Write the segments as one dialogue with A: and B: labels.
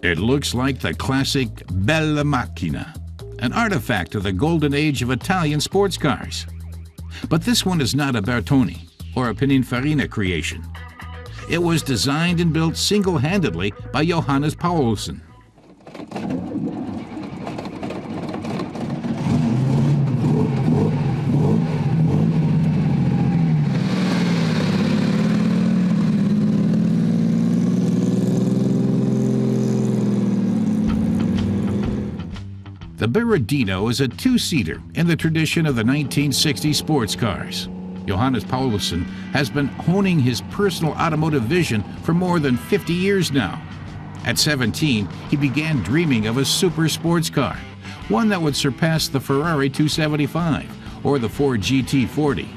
A: It looks like the classic Bella Macchina, an artifact of the golden age of Italian sports cars. But this one is not a Bertone or a Pininfarina creation. It was designed and built single-handedly by Johannes Paulussen. The Beradino is a two-seater in the tradition of the 1960s sports cars. Johannes Paulussen has been honing his personal automotive vision for more than 50 years now. At 17, he began dreaming of a super sports car, one that would surpass the Ferrari 275 or the Ford GT40.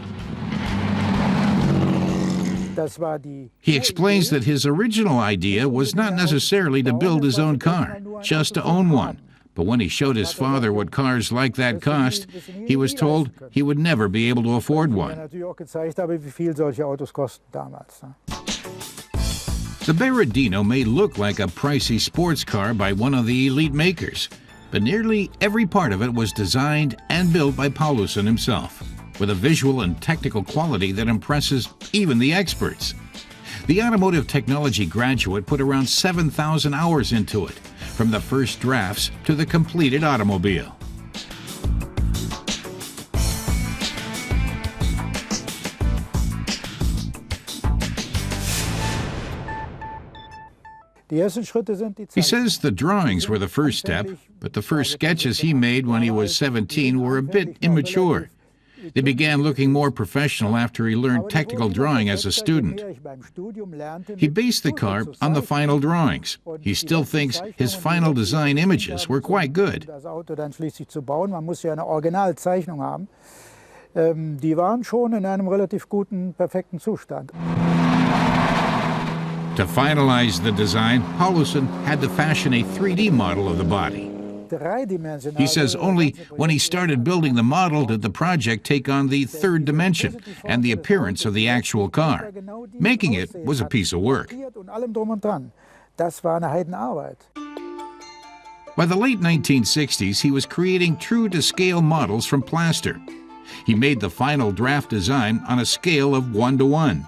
A: He explains that his original idea was not necessarily to build his own car, just to own one. But when he showed his father what cars like that cost, he was told he would never be able to afford one. The Beradino may look like a pricey sports car by one of the elite makers, but nearly every part of it was designed and built by Paulussen himself, with a visual and technical quality that impresses even the experts. The automotive technology graduate put around 7,000 hours into it, from the first drafts to the completed automobile. He says the drawings were the first step, but the first sketches he made when he was 17 were a bit immature. They began looking more professional after he learned technical drawing as a student. He based the car on the final drawings. He still thinks his final design images were quite good. To finalize the design, Paulussen had to fashion a 3D model of the body. He says only when he started building the model did the project take on the third dimension and the appearance of the actual car. Making it was a piece of work. By the late 1960s, he was creating true-to-scale models from plaster. He made the final draft design on a scale of 1:1.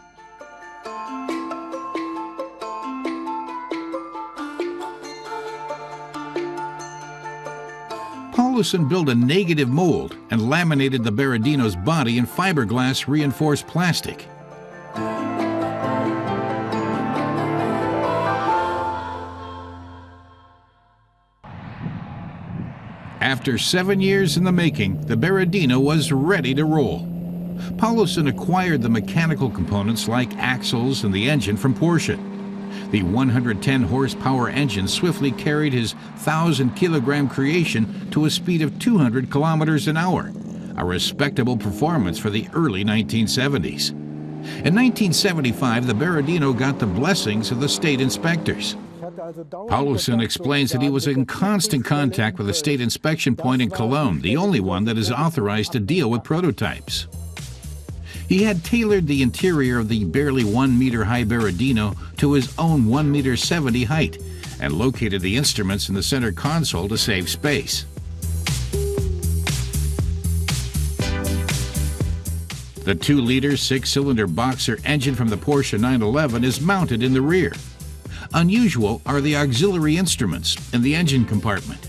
A: Paulussen built a negative mold and laminated the Beradino's body in fiberglass reinforced plastic. After 7 years in the making, the Beradino was ready to roll. Paulussen acquired the mechanical components like axles and the engine from Porsche. The 110 horsepower engine swiftly carried his 1,000-kilogram creation to a speed of 200 kilometers an hour, a respectable performance for the early 1970s. In 1975, the Beradino got the blessings of the state inspectors. Paulussen explains that he was in constant contact with the state inspection point in Cologne, the only one that is authorized to deal with prototypes. He had tailored the interior of the barely 1-meter-high Beradino to his own 1.70 meter height and located the instruments in the center console to save space. The 2-liter 6-cylinder boxer engine from the Porsche 911 is mounted in the rear. Unusual are the auxiliary instruments in the engine compartment.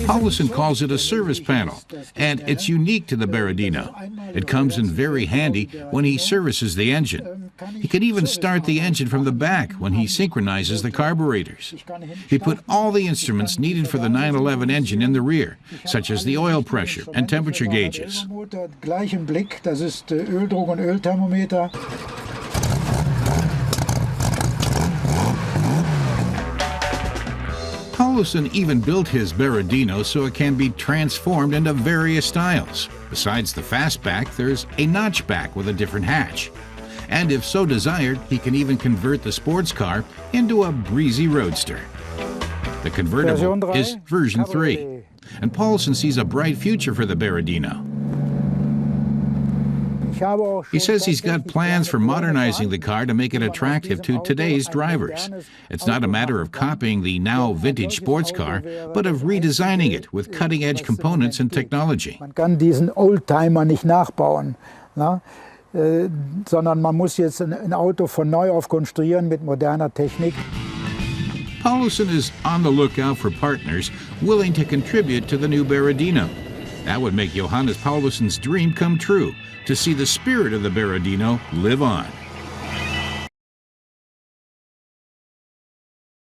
A: Paulussen calls it a service panel, and it's unique to the Beradino. It comes in very handy when he services the engine. He can even start the engine from the back when he synchronizes the carburetors. He put all the instruments needed for the 911 engine in the rear, such as the oil pressure and temperature gauges. Paulussen even built his Beradino so it can be transformed into various styles. Besides the fastback, there's a notchback with a different hatch. And if so desired, he can even convert the sports car into a breezy roadster. The convertible is version 3, and Paulussen sees a bright future for the Beradino. He says he's got plans for modernizing the car to make it attractive to today's drivers. It's not a matter of copying the now vintage sports car, but of redesigning it with cutting-edge components and technology.
B: Man kann diesen Oldtimer nicht nachbauen, na? Sondern man muss jetzt ein Auto von neu auf konstruieren mit moderner Technik.
A: Paulussen is on the lookout for partners willing to contribute to the new Beradino. That would make Johannes Paulussen's dream come true, to see the spirit of the Beradino live on.